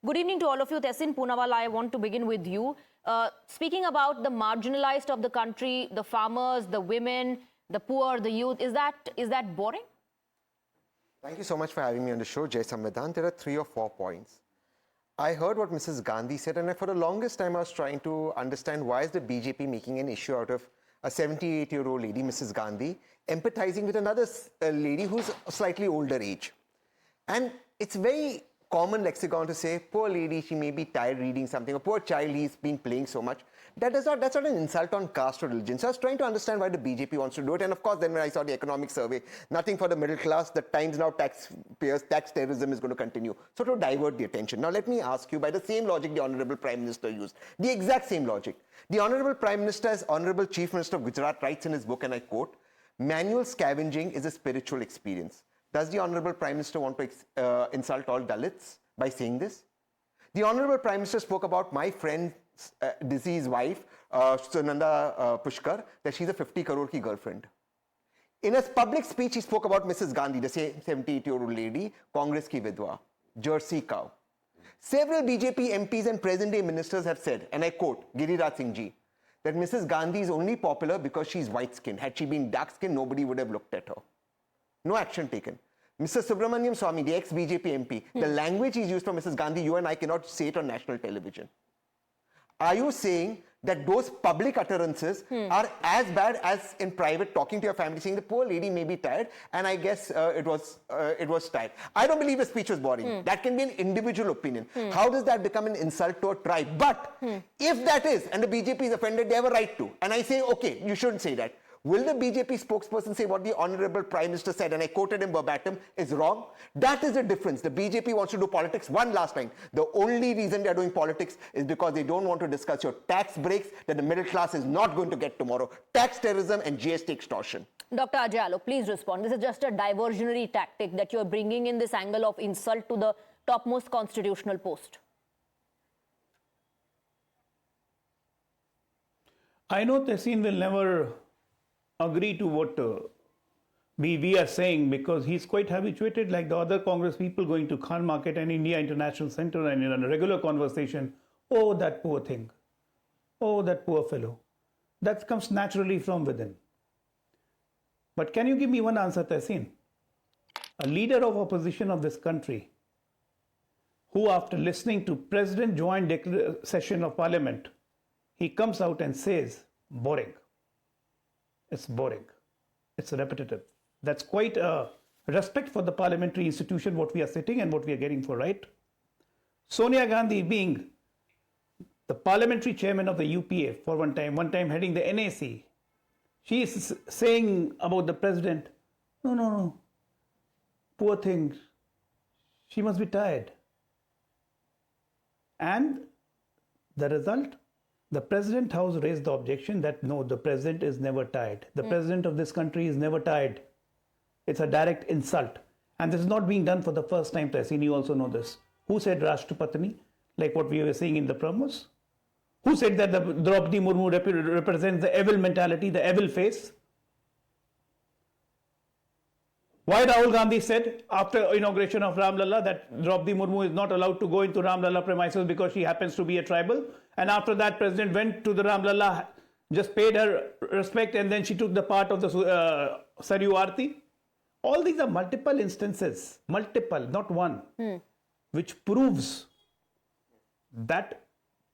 Good evening to all of you. Tehseen Poonawalla, I want to begin with you. Speaking about the marginalized of the country, the farmers, the women, the poor, the youth, is that boring? Thank you so much for having me on the show, Jai Samvidhan. There are 3 or 4 points. I heard what Mrs. Gandhi said, and for the longest time I was trying to understand why is the BJP making an issue out of a 78-year-old lady, Mrs. Gandhi, empathizing with another lady who's a slightly older age. And it's very common lexicon to say, poor lady, she may be tired reading something, or poor child, he's been playing so much. That's not an insult on caste or religion. So I was trying to understand why the BJP wants to do it. And of course, then when I saw the economic survey, nothing for the middle class, the Times Now taxpayers, tax terrorism is going to continue. So to divert the attention. Now let me ask you, by the same logic the Honorable Prime Minister used, the exact same logic. The Honorable Prime Minister, as Honorable Chief Minister of Gujarat, writes in his book, and I quote, manual scavenging is a spiritual experience. Does the Honorable Prime Minister want to insult all Dalits by saying this? The Honorable Prime Minister spoke about my friend's deceased wife, Sunanda Pushkar, that she's a 50 crore ki girlfriend. In a public speech, he spoke about Mrs. Gandhi, the same 78-year-old lady, Congress ki vidwa, Jersey cow. Several BJP MPs and present-day ministers have said, and I quote, Giriraj Singh ji, that Mrs. Gandhi is only popular because she's white-skinned. Had she been dark-skinned, nobody would have looked at her. No action taken. Mr. Subramaniam Swamy, the ex-BJP MP, the language he's used for Mrs. Gandhi, you and I cannot say it on national television. Are you saying that those public utterances are as bad as in private talking to your family, saying the poor lady may be tired, and I guess it was tired? I don't believe the speech was boring. That can be an individual opinion. How does that become an insult to a tribe? But if that is, and the BJP is offended, they have a right to. And I say, okay, you shouldn't say that. Will the BJP spokesperson say what the Honorable Prime Minister said, and I quoted him verbatim, is wrong? That is the difference. The BJP wants to do politics. One last time. The only reason they are doing politics is because they don't want to discuss your tax breaks that the middle class is not going to get tomorrow. Tax terrorism and GST extortion. Dr. Ajay Alok, please respond. This is just a diversionary tactic that you are bringing in this angle of insult to the topmost constitutional post. I know Tehseen will never agree to what we are saying, because he's quite habituated, like the other Congress people, going to Khan Market and India International Center and in a regular conversation, oh, that poor thing, oh, that poor fellow. That comes naturally from within. But can you give me one answer, Tehseen? A leader of opposition of this country, who after listening to President joint session of Parliament, he comes out and says, boring. It's boring. It's repetitive. That's quite a respect for the parliamentary institution, what we are sitting and what we are getting for, right? Sonia Gandhi being the parliamentary chairman of the UPA for one time heading the NAC, she is saying about the president, no, poor thing, she must be tired. And the result? The President House raised the objection that no, the President is never tired. The President of this country is never tired. It's a direct insult. And this is not being done for the first time, Tehseen, you also know this. Who said Rashtrapatini, like what we were saying in the promos? Who said that the Draupadi Murmu represents the evil mentality, the evil face? Why Rahul Gandhi said after inauguration of Ram Lalla that Draupadi Murmu is not allowed to go into Ram Lalla premises because she happens to be a tribal? And after that, President went to the Ram Lalla, just paid her respect, and then she took the part of the Saryu Aarti. All these are multiple instances, multiple, not one, which proves that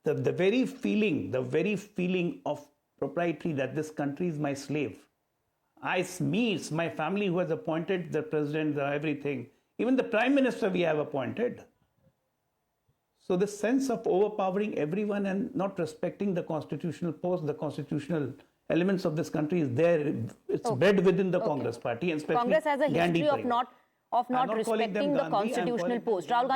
the very feeling of propriety that this country is my slave. It's my family who has appointed the president, everything. Even the prime minister we have appointed. So the sense of overpowering everyone and not respecting the constitutional post, the constitutional elements of this country is there. It's bred within the Congress party, and especially Congress has a history Gandhi of not respecting the constitutional post. Rahul Gandhi